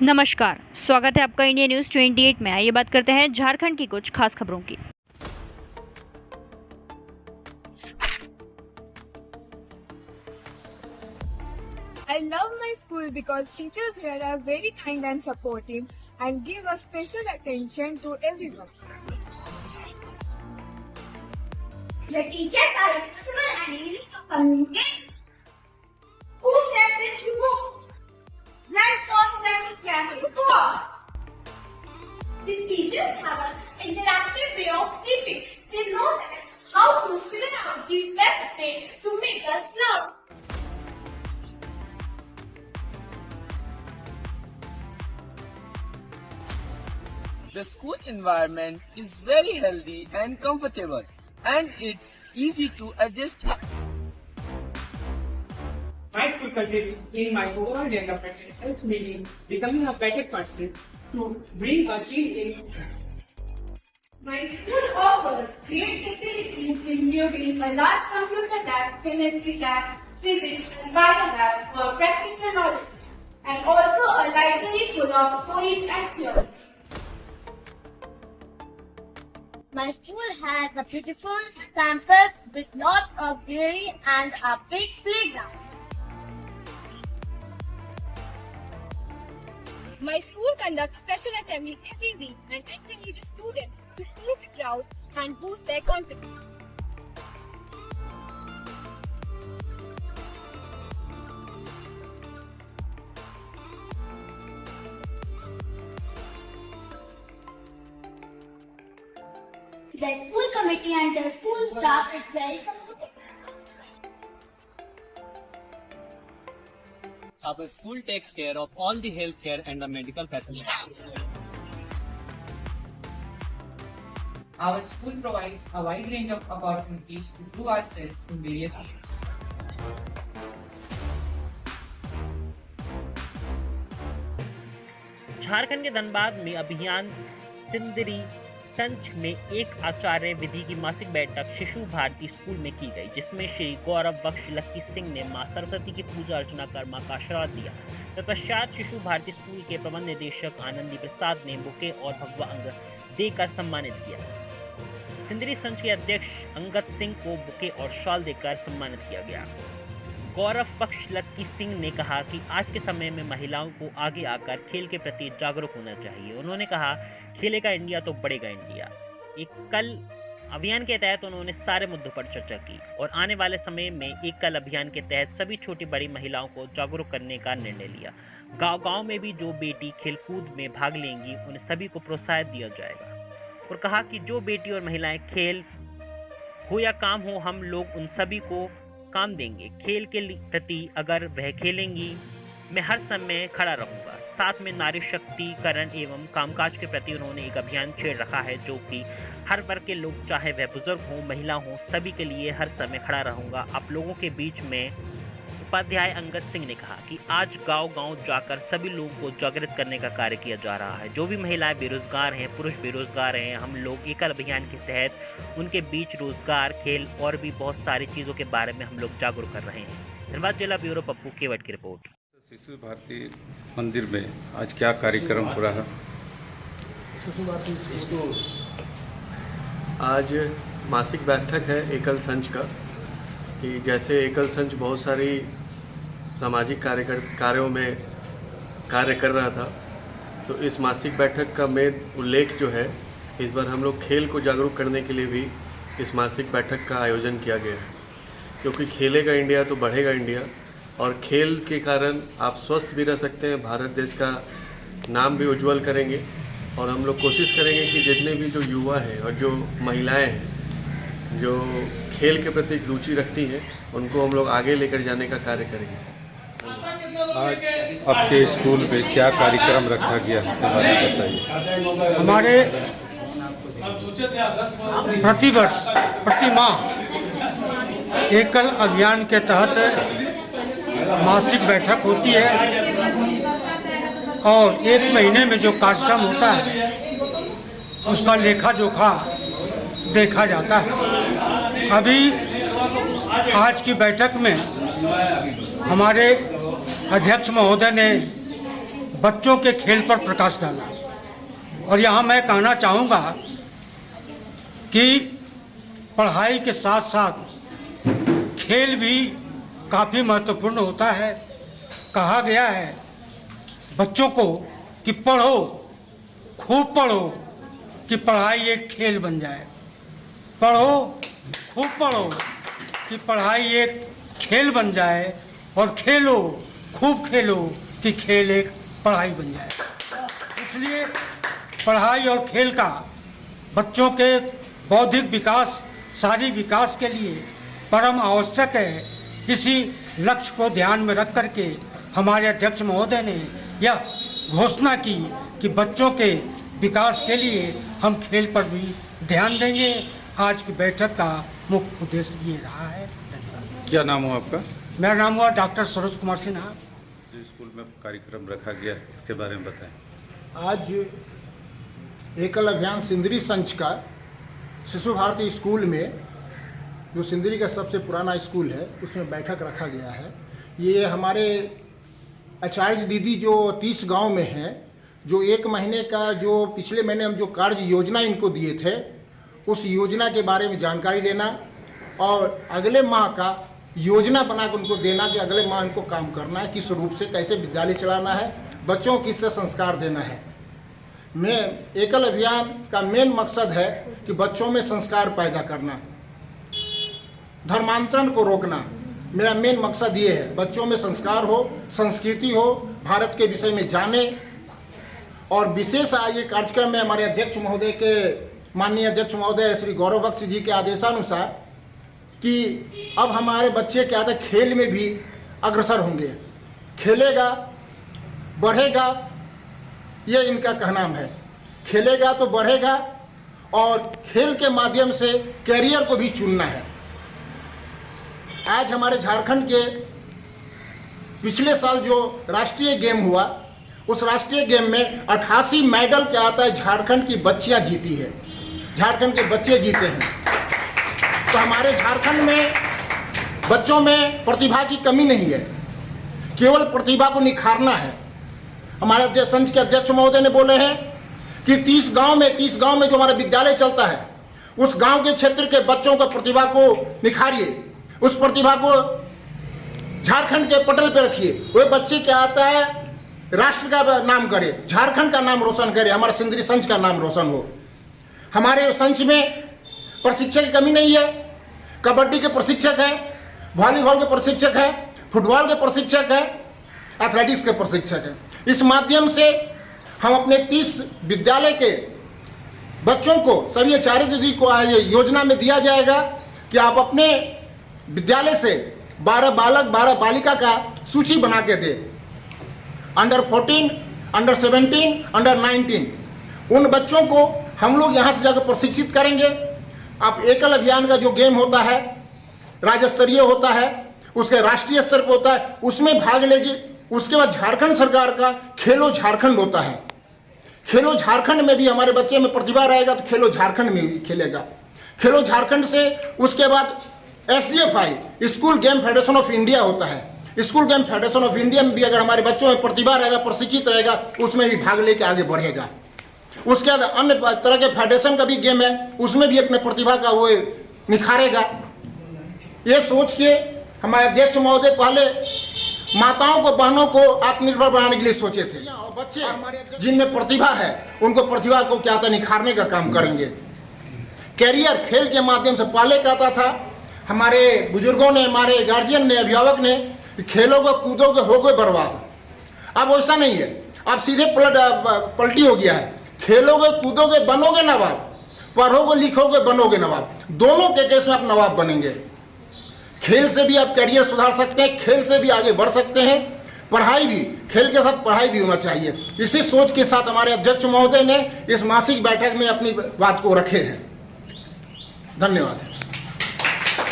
नमस्कार, स्वागत है आपका इंडिया न्यूज़ 28 में। आइए बात करते हैं झारखंड की कुछ खास खबरों की। I love my school because teachers here are very kind and supportive and give a special attention to everyone. The teachers are responsible and easy to communicate. Who said this book? Let's all let me class before. The teachers have an interactive way of teaching. They know that how to figure out the best way to make us learn. The school environment is very healthy and comfortable, and it's easy to adjust. My school contributes in my overall development and helps me in becoming a better person to bring a change in. My school offers great facilities including a large computer lab, chemistry lab, physics and bio lab for practical knowledge, and also a library full of stories and theories. My school has a beautiful campus with lots of greenery and a big playground. My school conducts special assembly every week and encourages students to smooth the crowd and boost their confidence. The school committee and the school staff is very supportive. Our school takes care of all the healthcare and the medical facilities. Our school provides a wide range of opportunities to prove ourselves in various fields. Jharkhand के धनबाद में अभियान सिंदरी संच में एक आचार्य विधि की मासिक बैठक शिशु भारती स्कूल में की गई, जिसमें श्री गौरव बख्श लक्की सिंह ने मां सरस्वती की पूजा अर्चना कर मां का आशीर्वाद दिया। तत्पश्चात शिशु भारती स्कूल के प्रबंध निदेशक आनंदी प्रसाद ने बुके और भगवा अंग देकर सम्मानित किया। सिंदरी संच के अध्यक्ष अंगद सिंह को बुके और शॉल देकर सम्मानित किया गया। गौरव बख्श लक्की सिंह ने कहा कि आज के समय में महिलाओं को आगे आकर खेल के प्रति जागरूक होना चाहिए। उन्होंने कहा, खेलेगा इंडिया तो बढ़ेगा इंडिया। एक कल अभियान के तहत उन्होंने सारे मुद्दों पर चर्चा की और आने वाले समय में एक कल अभियान के तहत सभी छोटी बड़ी महिलाओं को जागरूक करने का निर्णय लिया। गांव-गांव में भी जो बेटी खेलकूद में भाग लेंगी उन्हें सभी को प्रोत्साहित दिया जाएगा और कहा कि जो बेटी और महिलाएं खेल हो या काम हो, हम लोग उन सभी को काम देंगे। खेल के प्रति अगर वह खेलेंगी, मैं हर समय खड़ा रहूंगा। साथ में नारी शक्तिकरण एवं कामकाज के प्रति उन्होंने एक अभियान छेड़ रखा है, जो कि हर वर्ग के लोग, चाहे वह बुजुर्ग हो, महिला हो, सभी के लिए हर समय खड़ा रहूंगा। आप लोगों के बीच में उपाध्याय अंगद सिंह ने कहा कि आज गांव-गांव जाकर सभी लोगों को जागृत करने का कार्य किया जा रहा है। जो भी महिलाएं बेरोजगार हैं, पुरुष बेरोजगार हैं, हम लोग एकल अभियान के तहत उनके बीच रोजगार, खेल और भी बहुत सारी चीजों के बारे में हम लोग जागरूक कर रहे हैं। धनबाद जिला ब्यूरो पप्पू केवट की रिपोर्ट। शिशु भारती मंदिर में आज क्या कार्यक्रम हो रहा है? आज मासिक बैठक है एकल संच का, कि जैसे एकल संच बहुत सारी सामाजिक कार्यों में कार्य कर रहा था, तो इस मासिक बैठक का मेन उल्लेख जो है, इस बार हम लोग खेल को जागरूक करने के लिए भी इस मासिक बैठक का आयोजन किया गया है। क्योंकि खेलेगा इंडिया तो बढ़ेगा इंडिया, और खेल के कारण आप स्वस्थ भी रह सकते हैं, भारत देश का नाम भी उज्जवल करेंगे। और हम लोग कोशिश करेंगे कि जितने भी जो युवा हैं और जो महिलाएं हैं जो खेल के प्रति रुचि रखती हैं, उनको हम लोग आगे लेकर जाने का कार्य करेंगे। आज आपके स्कूल में क्या कार्यक्रम रखा गया है, बताइए। हमारे प्रतिवर्ष प्रति माह एकल अभियान के तहत मासिक बैठक होती है और एक महीने में जो कार्यक्रम होता है उसका लेखा जोखा देखा जाता है। अभी आज की बैठक में हमारे अध्यक्ष महोदय ने बच्चों के खेल पर प्रकाश डाला। और यहाँ मैं कहना चाहूँगा कि पढ़ाई के साथ साथ खेल भी काफ़ी महत्वपूर्ण होता है। कहा गया है बच्चों को कि पढ़ो, खूब पढ़ो, कि पढ़ाई एक खेल बन जाए। पढ़ो, खूब पढ़ो, कि पढ़ाई एक खेल बन जाए, और खेलो, खूब खेलो, कि खेल एक पढ़ाई बन जाए। इसलिए पढ़ाई और खेल का बच्चों के बौद्धिक विकास, शारीरिक विकास के लिए परम आवश्यक है। इसी लक्ष्य को ध्यान में रख करके हमारे अध्यक्ष महोदय ने यह घोषणा की कि बच्चों के विकास के लिए हम खेल पर भी ध्यान देंगे। आज की बैठक का मुख्य उद्देश्य ये रहा है। क्या नाम हुआ आपका? मेरा नाम हुआ डॉक्टर सरोज कुमार सिन्हा। जो स्कूल में कार्यक्रम रखा गया इसके बारे में बताएं। आज एकल अभियान सिंदरी संच का शिशु भारती स्कूल में, जो सिंदरी का सबसे पुराना स्कूल है, उसमें बैठक रखा गया है। ये हमारे आचार्य दीदी जो 30 गांव में हैं, जो 1 महीने का जो पिछले महीने हम जो कार्य योजना इनको दिए थे, उस योजना के बारे में जानकारी लेना और अगले माह का योजना बनाकर उनको देना कि अगले माह इनको काम करना है, किस रूप से कैसे विद्यालय चलाना है, बच्चों को किससे संस्कार देना है। मैं एकल अभियान का मेन मकसद है कि बच्चों में संस्कार पैदा करना, धर्मांतरण को रोकना। मेरा मेन मकसद ये है, बच्चों में संस्कार हो, संस्कृति हो, भारत के विषय में जाने। और विशेष ये कार्यक्रम में हमारे अध्यक्ष महोदय के, माननीय अध्यक्ष महोदय श्री गौरव बख्श जी के आदेशानुसार कि अब हमारे बच्चे क्या था, खेल में भी अग्रसर होंगे, खेलेगा, बढ़ेगा, ये इनका कहना है। खेलेगा तो बढ़ेगा, और खेल के माध्यम से कैरियर को भी चुनना है। आज हमारे झारखंड के पिछले साल जो राष्ट्रीय गेम हुआ, उस राष्ट्रीय गेम में 88 मेडल क्या आता है, झारखंड की बच्चियां जीती है, झारखंड के बच्चे जीते हैं। तो हमारे झारखंड में बच्चों में प्रतिभा की कमी नहीं है, केवल प्रतिभा को निखारना है। हमारे संघ के अध्यक्ष महोदय ने बोले हैं कि 30 गांव में जो हमारा विद्यालय चलता है, उस गांव के क्षेत्र के बच्चों का प्रतिभा को निखारिए, उस प्रतिभा को झारखंड के पटल पे रखिए। वो बच्चे क्या आता है, राष्ट्र का नाम करे, झारखंड का नाम रोशन करे, हमारा सिंदरी संघ का नाम रोशन हो। हमारे संघ में प्रशिक्षक की कमी नहीं है, कबड्डी के प्रशिक्षक है, वॉलीबॉल के प्रशिक्षक है, फुटबॉल के प्रशिक्षक है, एथलेटिक्स के प्रशिक्षक है। इस माध्यम से हम अपने 30 विद्यालय के बच्चों को, सभी आचार्य दीदी को आज योजना में दिया जाएगा कि आप अपने विद्यालय से 12 बालक 12 बालिका का सूची बना के दे, अंडर 14, अंडर 17, अंडर 19। उन बच्चों को हम लोग यहाँ से जाकर प्रशिक्षित करेंगे। अब एकल अभियान का जो गेम होता है, राज्य स्तरीय होता है, उसके राष्ट्रीय स्तर पर होता है, उसमें भाग लेगी। उसके बाद झारखंड सरकार का खेलो झारखंड होता है। खेलो झारखंड में भी हमारे बच्चे में प्रतिभा रहेगा तो खेलो झारखंड में भी खेलेगा। खेलो झारखंड से उसके बाद SGFI, school game federation of India होता है। School game federation of India में भी अगर हमारे बच्चों में प्रतिभा रहेगा, प्रशिक्षित रहेगा, उसमें भी भाग लेके आगे बढ़ेगा। उसके बाद अन्य तरह के फेडरेशन का भी गेम है, उसमें भी अपने प्रतिभा का वो निखारेगा। ये सोच के हमारे अध्यक्ष महोदय पहले माताओं को, बहनों को आत्मनिर्भर बनाने के लिए सोचे थे। और बच्चे जिनमें प्रतिभा है, उनको प्रतिभा को क्या था, निखारने का काम करेंगे। कैरियर खेल के माध्यम से पहले कहता था हमारे बुजुर्गों ने, हमारे गार्जियन ने, अभिभावक ने, खेलोगे कूदोगे होगे बर्बाद। अब वैसा नहीं है, अब सीधे पलटी हो गया है। खेलोगे कूदोगे बनोगे नवाब, पढ़ोगे लिखोगे बनोगे नवाब। दोनों के केस में आप नवाब बनेंगे। खेल से भी आप करियर सुधार सकते हैं, खेल से भी आगे बढ़ सकते हैं। पढ़ाई भी, खेल के साथ पढ़ाई भी होना चाहिए। इसी सोच के साथ हमारे अध्यक्ष महोदय ने इस मासिक बैठक में अपनी बात को रखे हैं। धन्यवाद।